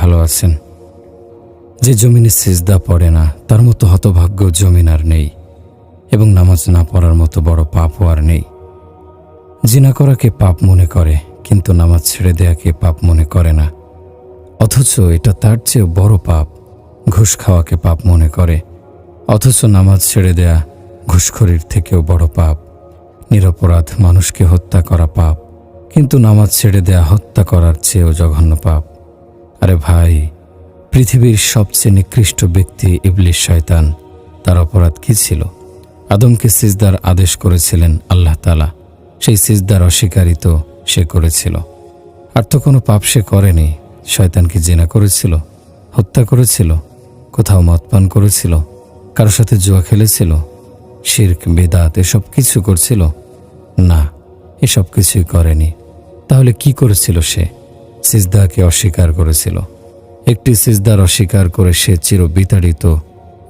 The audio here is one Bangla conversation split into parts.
ভালো আছেন? যে জমিনে সিজদা পড়ে না তার মতো হতভাগ্য জমিন আর নেই, এবং নামাজ না পড়ার মতো বড় পাপও আর নেই। জিনা করাকে পাপ মনে করে, কিন্তু নামাজ ছেড়ে দেয়াকে পাপ মনে করে না। অথচ এটা তার চেয়েও বড় পাপ। ঘুষ খাওয়াকে পাপ মনে করে, অথচ নামাজ ছেড়ে দেয়া ঘুষখোরির থেকেও বড় পাপ। নিরপরাধ মানুষকে হত্যা করা পাপ, কিন্তু নামাজ ছেড়ে দেয়া হত্যা করার চেয়েও জঘন্য পাপ। আরে ভাই, পৃথিবীর সবচেয়ে নিকৃষ্ট ব্যক্তি ইবলিস শয়তান। তার অপরাধ কি ছিল? আদমকে সিজদার আদেশ করেছিলেন আল্লাহ তাআলা, সেই সিজদার অস্বীকারই তো সে করেছিল। আর তো কোনো পাপ সে করেনি। শয়তান কি জিনা করেছিল? হত্যা করেছিল? কোথাও মদ পান করেছিল? কারো সাথে জুয়া খেলেছিল? শিরক বেদাত এসব কিছু করছিল? না, এসব কিছুই করেনি। তাহলে কি করেছিল সে? সিজদাকে অস্বীকার করেছিল। একটি সিজদার অস্বীকার করে সে চির বিতাড়িত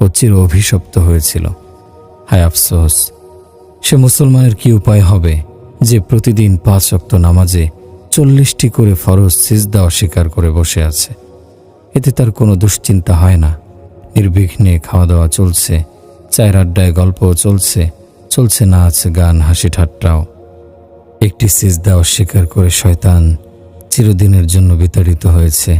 ও চির অভিশপ্ত হয়েছিল। হায় আফসোস! সে মুসলমানের কি উপায় হবে যে প্রতিদিন 5 ওয়াক্ত নামাজে 40টি করে ফরজ সিজদা অস্বীকার করে বসে আছে? এতে তার কোনো দুশ্চিন্তা হয় না। নির্বিঘ্নে খাওয়া দাওয়া চলছে, চায়ের আড্ডায় গল্পও চলছে নাচ গান হাসি ঠাট্টাও। একটি সিজদা অস্বীকার করে শয়তান চিরদিনের জন্য বিতাড়িত হয়েছে।